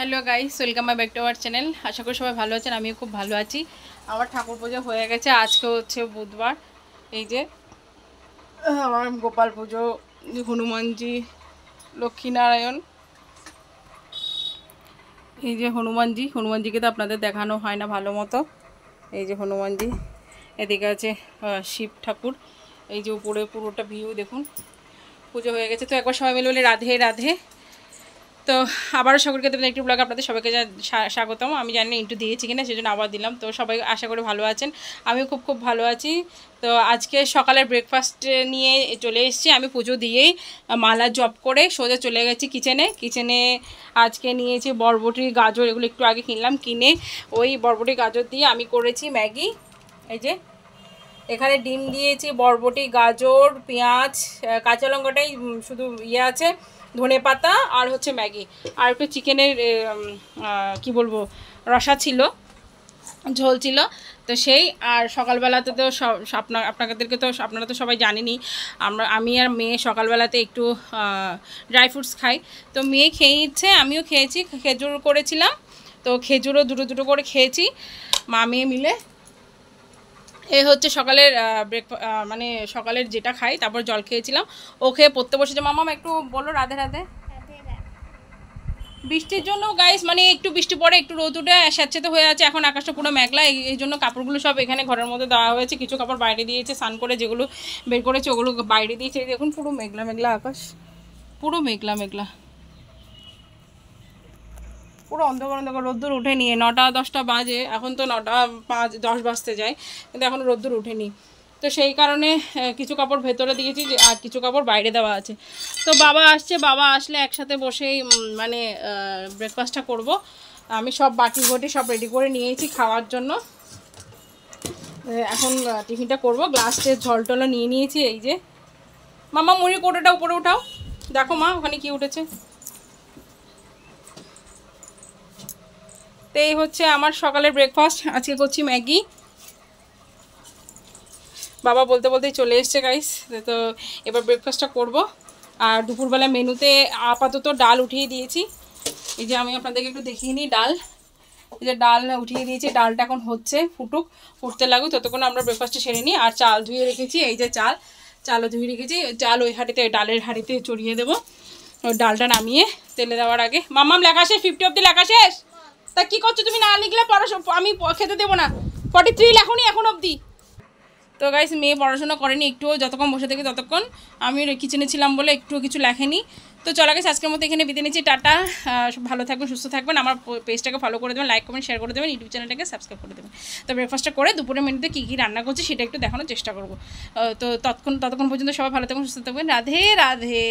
Hello guys, welcome my back to our channel. আশা করি সবাই ভালো আছেন, আমিও খুব ভালো আছি। আমার ঠাকুর পুজো হয়ে গেছে, আজকে হচ্ছে বুধবার। এই যে আমার গোপাল পুজো, হনুমানজি, লক্ষ্মীনারায়ণ, এই যে হনুমানজিকে তো আপনাদের দেখানো হয় না ভালো মতো। এই যে হনুমানজি, এদিকে আছে শিব ঠাকুর। এই যে উপরে পুরোটা ভিউ দেখুন। পুজো হয়ে গেছে, তো একবার সবাই মিলে বলে রাধে রাধে। তো আবারও সকলকে দেবেন একটি ব্লগ, আপনাদের সবাইকে স্বাগতম। আমি জানি না ইন্টু দিয়েছি কিনা, সেজন্য আবার দিলাম। তো সবাই আশা করি ভালো আছেন, আমিও খুব খুব ভালো আছি। তো আজকে সকালের ব্রেকফাস্ট নিয়ে চলে এসেছি। আমি পুজো দিয়েই মালা জপ করে সোজা চলে গেছি কিচেনে। আজকে নিয়েছি বরবটি, গাজর, এগুলো একটু আগে কিনলাম, কিনে ওই বরবটি গাজর দিয়ে আমি করেছি ম্যাগি। এই যে এখানে ডিম দিয়েছি, বরবটি, গাজর, পেঁয়াজ, কাঁচা লঙ্কাটাই শুধু ইয়ে আছে, ধনে পাতা আর হচ্ছে ম্যাগি, আর একটু চিকেনের কি বলবো রসা ছিল, ঝোল ছিল। তো সেই আর সকালবেলাতে তো আপনাদেরকে তো আপনারা তো সবাই জানেনই, আমি আর মেয়ে সকালবেলাতে একটু ড্রাই ফ্রুটস খাই। তো মেয়ে খেয়ে নিচ্ছে, আমিও খেয়েছি, খেজুর করেছিলাম, তো খেজুরও দুটো দুটো করে খেয়েছি মা মেয়ে মিলে। এই হচ্ছে সকালের মানে সকালের যেটা খাই, তারপর জল খেয়েছিলাম। ও খেয়ে পড়তে বসেছে। মামাম একটু বলো রাধে রাধে। বৃষ্টির জন্য গাইস, মানে একটু বৃষ্টি পড়ে, একটু রোদ উঠে স্যাঁতস্যাঁতে হয়ে আছে। এখন আকাশটা পুরো মেঘলা, এই জন্য কাপড়গুলো সব এখানে ঘরের মধ্যে দেওয়া হয়েছে। কিছু কাপড় বাইরে দিয়েছে, স্নান করে যেগুলো বের করেছে ওগুলো বাইরে দিয়েছে। দেখুন পুরো মেঘলা মেঘলা আকাশ, পুরো মেঘলা মেঘলা, পুরো অন্ধকার অন্ধকার। রোদ্দুর উঠেনি, 9টা 10টা বাজে, এখন তো 9টা 5 10 বাজতে যায়, কিন্তু এখন রোদ্দুর উঠেনি। তো সেই কারণে কিছু কাপড় ভেতরে দিয়েছি, আর কিছু কাপড় বাইরে দেওয়া আছে। তো বাবা আসছে, বাবা আসলে একসাথে বসেই মানে ব্রেকফাস্টটা করব। আমি সব বাটি ঘটি সব রেডি করে নিয়েছি খাওয়ার জন্য। এখন টিফিনটা করব। গ্লাসে জল টলও নিয়ে নিয়েছি। এই যে মামা মুড়ির কোটোটা উপরে উঠাও, দেখো মা ওখানে কি উঠেছে। তো এই হচ্ছে আমার সকালের ব্রেকফাস্ট। আজকে করছি ম্যাগি। বাবা বলতে বলতেই চলে এসছে গাইস। তো এবার ব্রেকফাস্টটা করব। আর দুপুরবেলা মেনুতে আপাতত ডাল উঠিয়ে দিয়েছি। এই যে আমি আপনাদেরকে একটু দেখিয়ে নিই ডাল। এই যে ডাল উঠিয়ে দিয়েছি, ডালটা এখন হচ্ছে, ফুটতে লাগুক, ততক্ষণ আমরা ব্রেকফাস্টটা সেরে নিই। আর চাল ধুয়ে রেখেছি, এই যে চালও ধুয়ে রেখেছি। চাল ওই হাঁড়িতে, ডালের হাঁড়িতে চড়িয়ে দেবো। ওই ডালটা নামিয়ে তেলে দেওয়ার আগে। মামাম লেখা শেষ, 50 অবধি লেখা শেষ। তা কী করছো তুমি? না লিখলে আমি খেতে দেবো না। 43 লেখনি এখন অবধি। তো গাইস, মেয়ে পড়াশোনা করেনি একটুও, যতক্ষণ বসে থেকে ততক্ষণ। আমি কিচেনে ছিলাম বলে একটুও কিছু লেখেনি। তো চলো গাইস, আজকের মতো এখানে বিদায় নিচ্ছি। টাটা। ভালো থাকবেন, সুস্থ থাকবেন। আমার পেজটাকে ফলো করে দেবেন, লাইক কমেন্ট শেয়ার করে দেবেন, ইউটিউব চ্যানেলটাকে সাবস্ক্রাইব করে দেবেন। তো ব্রেকফাস্টটা করে দুপুরের মেনুতে কী কী রান্না করছি সেটা একটু দেখানোর চেষ্টা করবো। তো ততক্ষণ পর্যন্ত সবাই ভালো থাকবেন, সুস্থ থাকবেন। রাধে রাধে।